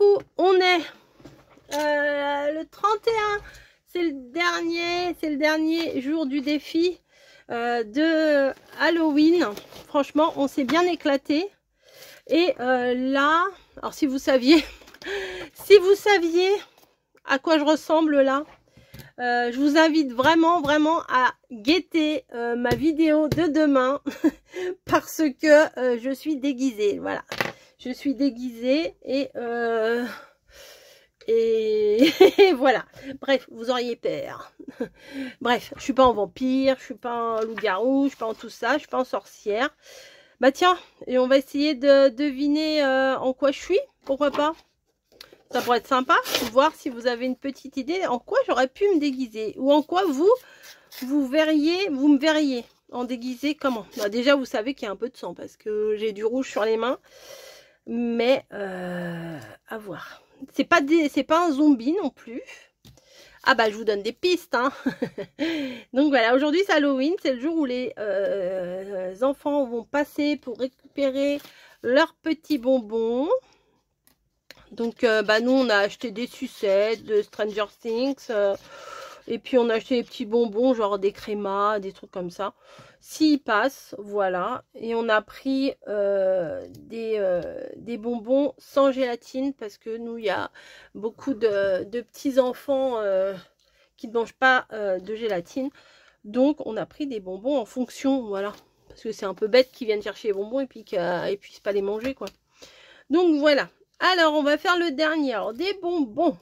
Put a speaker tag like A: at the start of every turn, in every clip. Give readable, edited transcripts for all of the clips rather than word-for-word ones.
A: coup, on est le 31. C'est le dernier jour du défi de Halloween. Franchement, on s'est bien éclaté. Et là, alors si vous saviez, si vous saviez à quoi je ressemble là, je vous invite vraiment à guetter ma vidéo de demain parce que je suis déguisée. Voilà, je suis déguisée et voilà. Bref, vous auriez peur. Bref, je suis pas en vampire, je suis pas en loup-garou, je suis pas en tout ça, je suis pas en sorcière. Bah tiens, et on va essayer de deviner en quoi je suis, pourquoi pas. Ça pourrait être sympa, voir si vous avez une petite idée en quoi j'aurais pu me déguiser. Ou en quoi vous me verriez en déguisé comment. Bah, déjà, vous savez qu'il y a un peu de sang parce que j'ai du rouge sur les mains. Mais à voir. C'est pas un zombie non plus. Ah bah je vous donne des pistes hein. Donc voilà, aujourd'hui c'est Halloween, c'est le jour où les enfants vont passer pour récupérer leurs petits bonbons. Donc bah nous on a acheté des sucettes de Stranger Things et puis on a acheté des petits bonbons genre des crémas, des trucs comme ça. S'ils passent, voilà. Et on a pris des bonbons sans gélatine parce que nous il y a beaucoup de petits enfants qui ne mangent pas de gélatine. Donc on a pris des bonbons en fonction, voilà. Parce que c'est un peu bête qu'ils viennent chercher les bonbons et puis qu'ils ne puissent pas les manger quoi. Donc voilà. Alors, on va faire le dernier. Alors, des bonbons.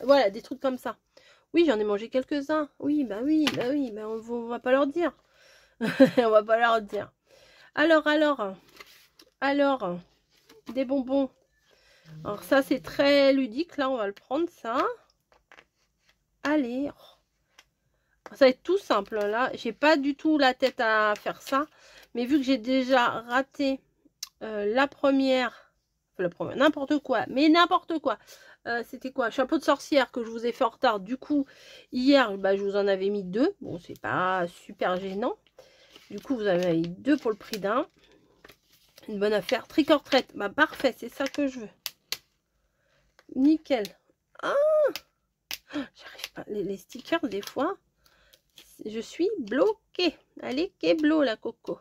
A: Voilà, des trucs comme ça. Oui, j'en ai mangé quelques-uns. Oui, bah on va pas leur dire. On va pas leur dire. Alors, des bonbons. Alors, ça, c'est très ludique. Là, on va le prendre, ça. Allez. Ça va être tout simple. Là, j'ai pas du tout la tête à faire ça. Mais vu que j'ai déjà raté la première, n'importe quoi, c'était quoi, chapeau de sorcière que je vous ai fait en retard. Du coup, hier, bah, je vous en avais mis 2. Bon, c'est pas super gênant. Du coup, vous avez mis 2 pour le prix d'un. Une bonne affaire. Trick or treat. Bah, parfait, c'est ça que je veux. Nickel. Ah, j'arrive pas. Les stickers, des fois, je suis bloquée. Allez, keblo, la coco.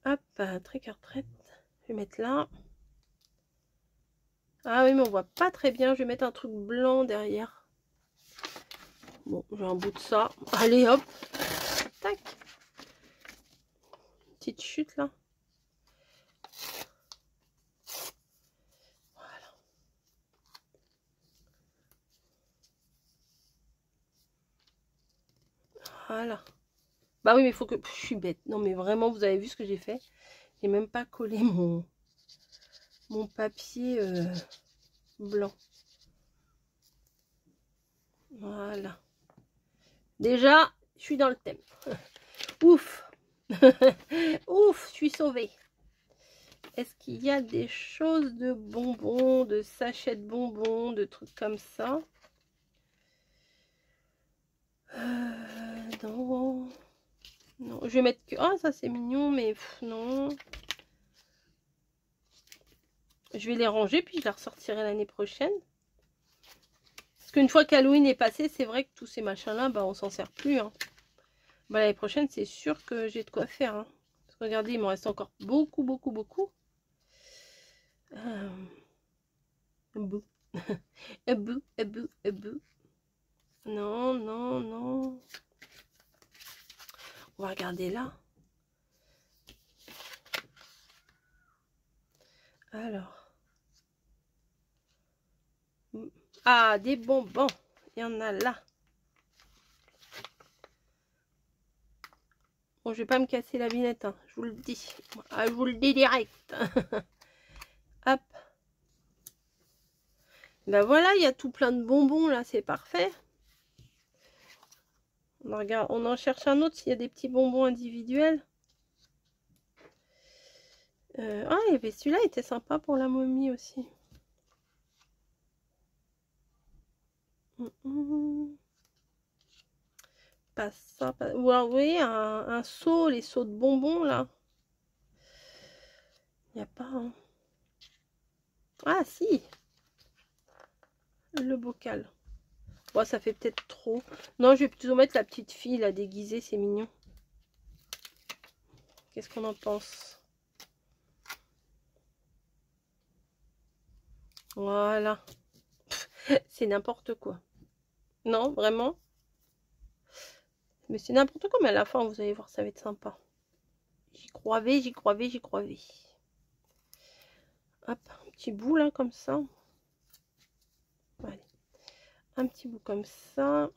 A: Hop, trick or treat. Je vais mettre là. Ah oui, mais on voit pas très bien. Je vais mettre un truc blanc derrière. Bon, j'ai un bout de ça. Allez, hop. Tac. Petite chute, là. Voilà. Voilà. Bah oui, mais il faut que... Je suis bête. Non, mais vraiment, vous avez vu ce que j'ai fait? J'ai même pas collé mon papier blanc. Voilà. Déjà, je suis dans le thème. Ouf. Ouf, je suis sauvée. Est-ce qu'il y a des choses de bonbons, de sachets de bonbons, de trucs comme ça? Non. Non, je vais mettre que... Ah, ça c'est mignon, mais non. Je vais les ranger, puis je les ressortirai l'année prochaine. Parce qu'une fois qu'Halloween est passé, c'est vrai que tous ces machins-là, bah, on s'en sert plus. Hein. Bah, l'année prochaine, c'est sûr que j'ai de quoi faire. Hein. Parce que regardez, il m'en reste encore beaucoup. Bou. Bou. Non. On va regarder là. Alors. Ah, des bonbons. Il y en a là. Bon, je vais pas me casser la binette, hein, je vous le dis. Ah, je vous le dis direct. Hop. Ben voilà, il y a tout plein de bonbons là, c'est parfait. On regarde, on en cherche un autre s'il y a des petits bonbons individuels. Ah, il y avait celui-là, il était sympa pour la momie aussi. Pas ça, pas... Ou alors, vous voyez, un seau, les seaux de bonbons là. Il n'y a pas. Hein. Ah si, le bocal. Bon, ça fait peut-être trop. Non, je vais plutôt mettre la petite fille là déguisée, c'est mignon. Qu'est-ce qu'on en pense? Voilà. C'est n'importe quoi. Non, vraiment. Mais c'est n'importe quoi, mais à la fin, vous allez voir, ça va être sympa. J'y croyais, j'y croyais, j'y croyais. Hop, un petit bout là, comme ça. Allez. Un petit bout comme ça.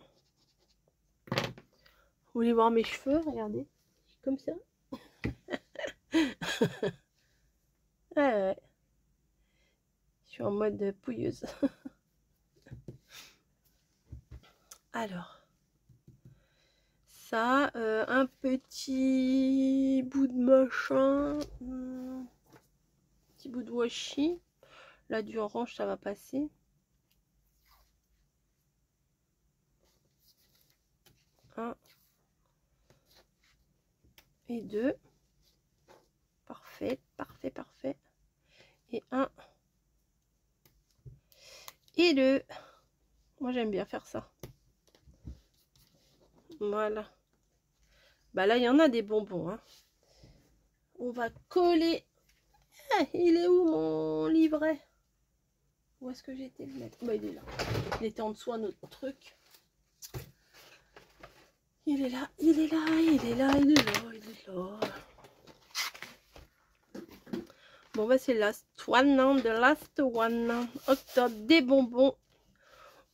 A: Vous voulez voir mes cheveux? Regardez. Comme ça. Ouais. Je suis en mode pouilleuse. Alors. Ça, un petit bout de machin. Petit bout de washi. Là, du orange, ça va passer. Un. Et deux. Parfait, parfait, parfait. Et un. Et deux. Moi, j'aime bien faire ça. Voilà. Bah là, il y en a des bonbons. Hein. On va coller. Ah, il est où mon livret? Où est-ce que j'ai été le mettre? Bah, il est là. Il était en dessous à notre truc. Il est là, il est là, il est là, il est là, il est là. Bon, bah, c'est last one, hein, the last one. Octobre, des bonbons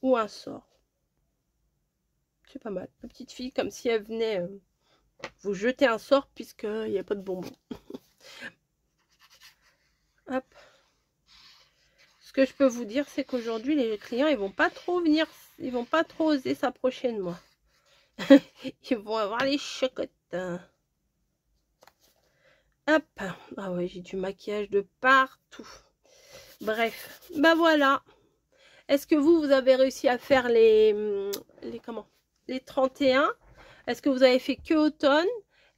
A: ou un sort. C'est pas mal. La petite fille, comme si elle venait vous jeter un sort, puisqu'il n'y a pas de bonbons. Hop. Ce que je peux vous dire, c'est qu'aujourd'hui, les clients, ils vont pas trop venir, ils vont pas trop oser s'approcher de moi. Ils vont avoir les chocottes. Hop. Ah ouais, j'ai du maquillage de partout. Bref, bah voilà. Est-ce que vous avez réussi à faire les 31? Est-ce que vous avez fait que automne?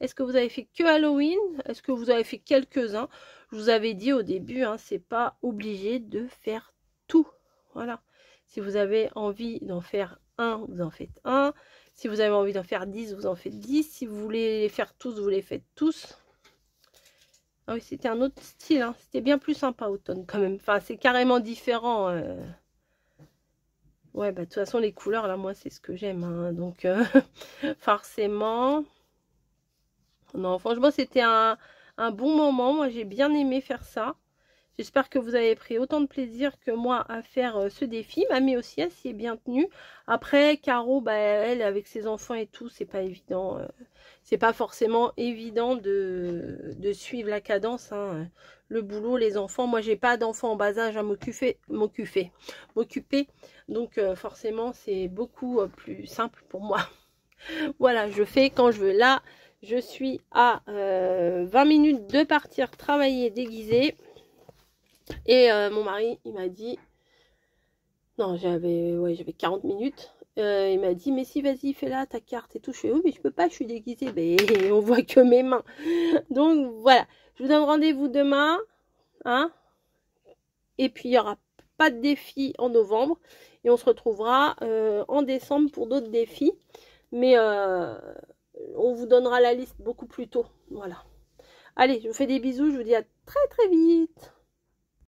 A: Est-ce que vous avez fait que Halloween? Est-ce que vous avez fait quelques-uns? Je vous avais dit au début, hein, c'est pas obligé de faire tout. Voilà. Si vous avez envie d'en faire un, vous en faites un. Si vous avez envie d'en faire 10, vous en faites 10. Si vous voulez les faire tous, vous les faites tous. Ah oui, c'était un autre style. Hein. C'était bien plus sympa automne quand même. Enfin, c'est carrément différent. Ouais, bah de toute façon, les couleurs, là, moi, c'est ce que j'aime. Hein. Donc, forcément... Non, franchement, c'était un bon moment. Moi, j'ai bien aimé faire ça. J'espère que vous avez pris autant de plaisir que moi à faire ce défi. Mamie aussi, elle s'y est bien tenue. Après, Caro, bah, elle, avec ses enfants et tout, c'est pas évident. C'est pas forcément évident de suivre la cadence. Hein. Le boulot, les enfants. Moi, j'ai pas d'enfants en bas âge à m'occuper. Donc, forcément, c'est beaucoup plus simple pour moi. Voilà, je fais quand je veux. Là, je suis à 20 minutes de partir travailler déguisée. Et mon mari, il m'a dit... Non, j'avais 40 minutes. Il m'a dit, mais si, vas-y, fais là ta carte et tout. Je fais, oui, mais je peux pas, je suis déguisée. Mais on voit que mes mains. Donc, voilà. Je vous donne rendez-vous demain. Hein. Et puis, il n'y aura pas de défi en novembre. Et on se retrouvera en décembre pour d'autres défis. Mais on vous donnera la liste beaucoup plus tôt. Voilà. Allez, je vous fais des bisous. Je vous dis à très très vite.